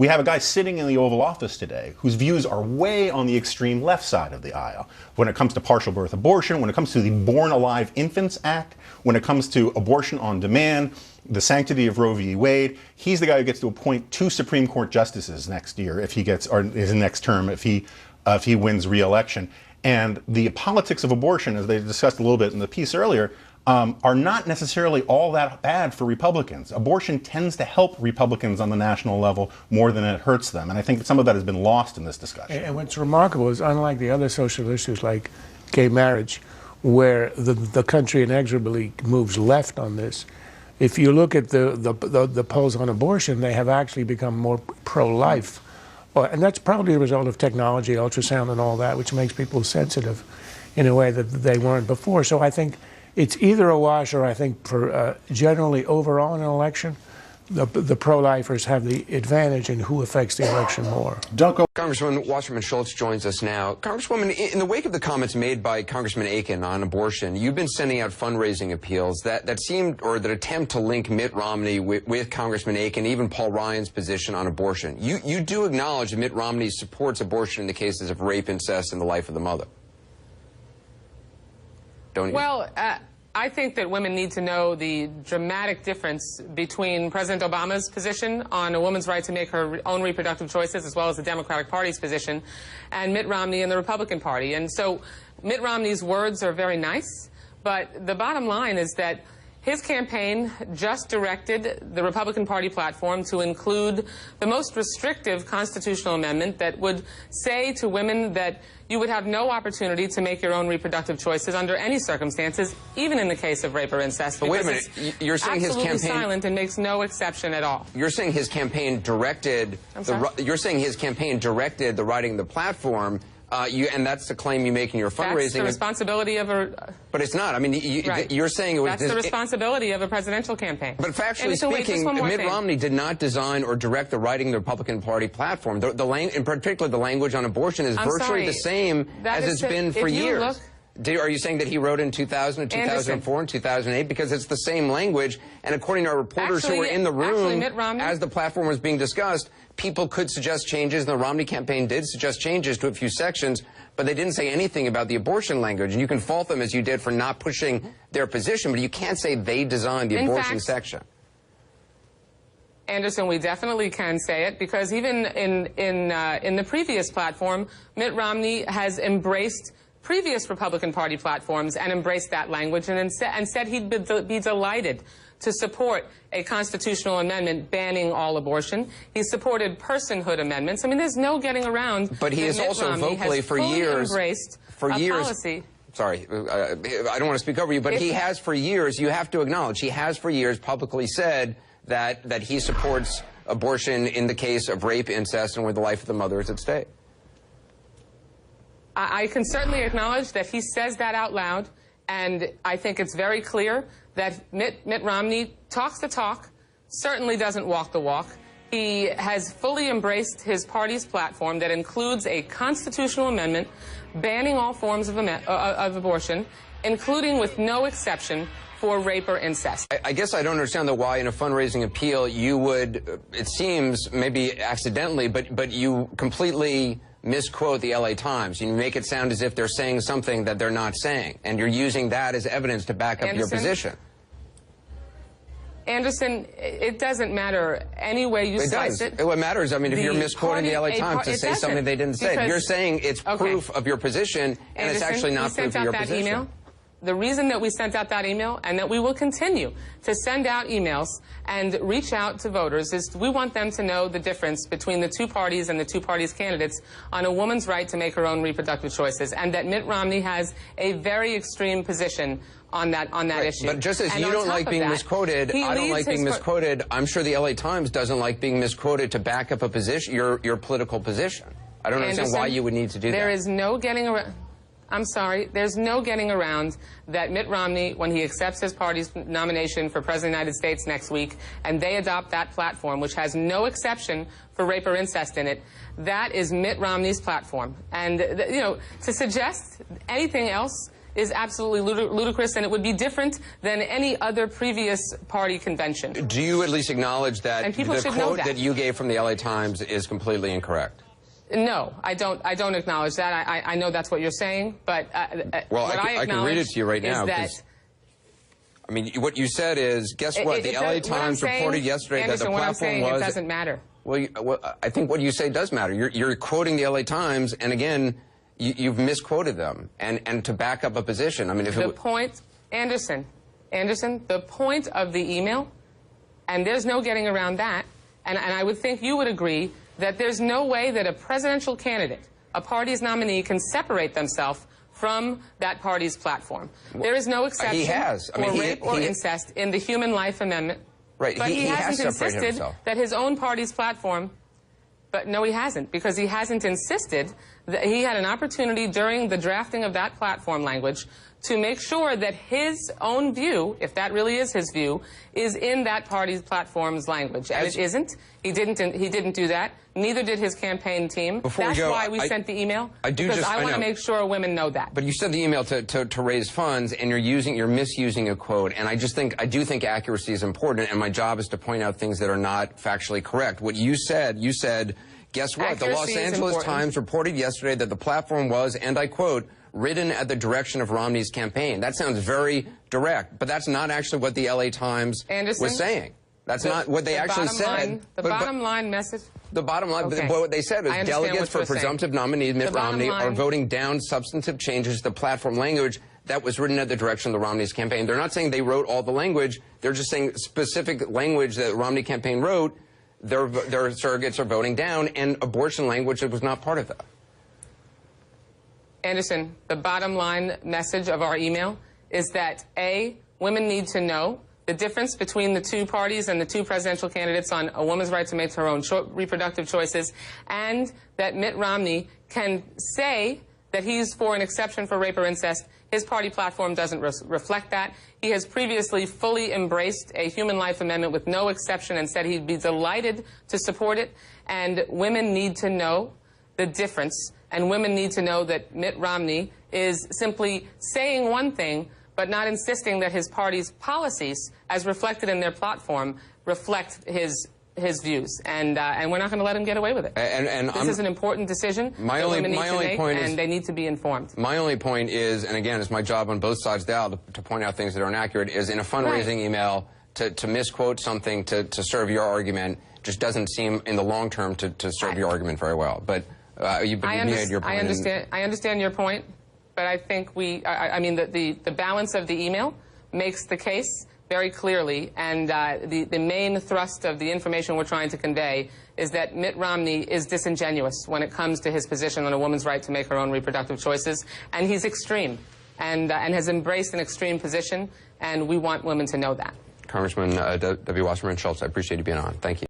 We have a guy sitting in the Oval Office today whose views are way on the extreme left side of the aisle when it comes to partial birth abortion, when it comes to the Born Alive Infants Act, when it comes to abortion on demand, the sanctity of Roe v. Wade. He's the guy who gets to appoint 2 Supreme Court justices next year if he gets, or his next term if he wins re-election. And the politics of abortion, as they discussed a little bit in the piece earlier, are not necessarily all that bad for Republicans. Abortion tends to help Republicans on the national level more than it hurts them. And I think some of that has been lost in this discussion. And what's remarkable is, unlike the other social issues like gay marriage, where the country inexorably moves left on this, if you look at the polls on abortion, they have actually become more pro-life. And that's probably a result of technology, ultrasound and all that, which makes people sensitive in a way that they weren't before. So I think it's either a wash, or I think for generally overall in an election, the pro-lifers have the advantage in who affects the election more. Congresswoman Wasserman Schultz joins us now. Congresswoman, in the wake of the comments made by Congressman Aiken on abortion, you've been sending out fundraising appeals that seemed, or that attempt to link Mitt Romney with Congressman Aiken, even Paul Ryan's position on abortion. You do acknowledge that Mitt Romney supports abortion in the cases of rape, incest, and the life of the mother, don't you? Well, I think that women need to know the dramatic difference between President Obama's position on a woman's right to make her own reproductive choices, as well as the Democratic Party's position, and Mitt Romney and the Republican Party. And so Mitt Romney's words are very nice, but the bottom line is that his campaign just directed the Republican Party platform to include the most restrictive constitutional amendment that would say to women that you would have no opportunity to make your own reproductive choices under any circumstances, even in the case of rape or incest. But wait a minute, you're saying his campaign silent and makes no exception at all. You're saying his campaign directed you're saying his campaign directed the writing of the platform. And that's the claim you make in your fundraising. That's the responsibility of a... But it's not. I mean, you're saying it was... That's the responsibility of a presidential campaign. But factually speaking, Mitt Romney did not design or direct the writing of the Republican Party platform. In particular, the language on abortion is virtually the same as it's been for years. Are you saying that he wrote in 2000, 2004, and 2008? Because it's the same language, and according to our reporters who were in the room as the platform was being discussed, people could suggest changes, and the Romney campaign did suggest changes to a few sections, but they didn't say anything about the abortion language. And you can fault them, as you did, for not pushing their position, but you can't say they designed the abortion section. Anderson, we definitely can say it, because even in the previous platform, Mitt Romney has embraced previous Republican Party platforms and embraced that language, and said he'd be delighted to support a constitutional amendment banning all abortion. He supported personhood amendments. I mean, there's no getting around. But he has also vocally for years policy. Sorry, I don't want to speak over you, but he has for years, you have to acknowledge, he has for years publicly said that he supports abortion in the case of rape, incest, and where the life of the mother is at stake. I can certainly acknowledge that he says that out loud, and I think it's very clear that Mitt Romney talks the talk, certainly doesn't walk the walk. He has fully embraced his party's platform that includes a constitutional amendment banning all forms of abortion, including with no exception for rape or incest. I guess I don't understand, though, why in a fundraising appeal you would, it seems, maybe accidentally, but you completely misquote the LA Times. You make it sound as if they're saying something that they're not saying, and you're using that as evidence to back up your position. Anderson, it doesn't matter any way you slice it. What matters, I mean, if you're misquoting the LA Times to say something they didn't say, you're saying it's proof of your position, and Anderson, it's actually not proof of your position. Email. The reason that we sent out that email, and that we will continue to send out emails and reach out to voters, is we want them to know the difference between the two parties and the two parties' candidates on a woman's right to make her own reproductive choices, and that Mitt Romney has a very extreme position on that issue. But just as you don't like being misquoted, I don't like being misquoted. I'm sure the LA Times doesn't like being misquoted to back up a position, your political position. I don't understand why you would need to do that. There is no getting around. I'm sorry, there's no getting around that Mitt Romney, when he accepts his party's nomination for President of the United States next week, and they adopt that platform, which has no exception for rape or incest in it, that is Mitt Romney's platform. And, you know, to suggest anything else is absolutely ludicrous, and it would be different than any other previous party convention. Do you at least acknowledge that and people the should know quote that you gave from the LA Times is completely incorrect? No, I don't acknowledge that. I know that's what you're saying, but well, what I can read it to you right now. That, I mean, what you said is, guess what? The LA Times reported yesterday that the platform what I'm saying, was... It doesn't matter. Well, I think what you say does matter. You're quoting the LA Times, and again, you've misquoted them. And to back up a position, I mean, if the point, Anderson, the point of the email, and there's no getting around that, and I would think you would agree that there's no way that a presidential candidate, a party's nominee, can separate themselves from that party's platform. There is no exception for rape or incest in the Human Life Amendment. Right. But he hasn't insisted that his own party's platform, but no, he hasn't, because he hasn't insisted that he had an opportunity during the drafting of that platform language to make sure that his own view, if that really is his view, is in that party's platform's language. And it isn't. He didn't do that. Neither did his campaign team. That's why we sent the email. Because I want to make sure women know that. But you sent the email to raise funds, and you're misusing a quote. And I do think accuracy is important, and my job is to point out things that are not factually correct. What you said, guess what? The Los Angeles Times reported yesterday that the platform was, and I quote, written at the direction of Romney's campaign. That sounds very direct, but that's not actually what the LA Times was saying. That's not what they actually said. The bottom line message? The bottom line, what they said was delegates for presumptive nominee Mitt Romney are voting down substantive changes to the platform language that was written at the direction of the Romney's campaign. They're not saying they wrote all the language. They're just saying specific language that the Romney campaign wrote, their surrogates are voting down, and abortion language that was not part of that. Anderson, the bottom line message of our email is that, A, women need to know the difference between the two parties and the two presidential candidates on a woman's right to make her own reproductive choices, and that Mitt Romney can say that he's for an exception for rape or incest. His party platform doesn't reflect that. He has previously fully embraced a human life amendment with no exception and said he'd be delighted to support it. And women need to know the difference, and women need to know that Mitt Romney is simply saying one thing but not insisting that his party's policies, as reflected in their platform, reflect his views, and we're not going to let him get away with it. This is an important decision that women need to make, and they need to be informed. My only point is, and again, it's my job on both sides of the aisle to point out things that are inaccurate, is in a fundraising email to misquote something to serve your argument just doesn't seem, in the long term, to serve your argument very well. But you made your point. I understand your point. But I think I mean, the balance of the email makes the case very clearly, and the main thrust of the information we're trying to convey is that Mitt Romney is disingenuous when it comes to his position on a woman's right to make her own reproductive choices, and he's extreme, and has embraced an extreme position, and we want women to know that. Congressman W. Wasserman Schultz, I appreciate you being on. Thank you.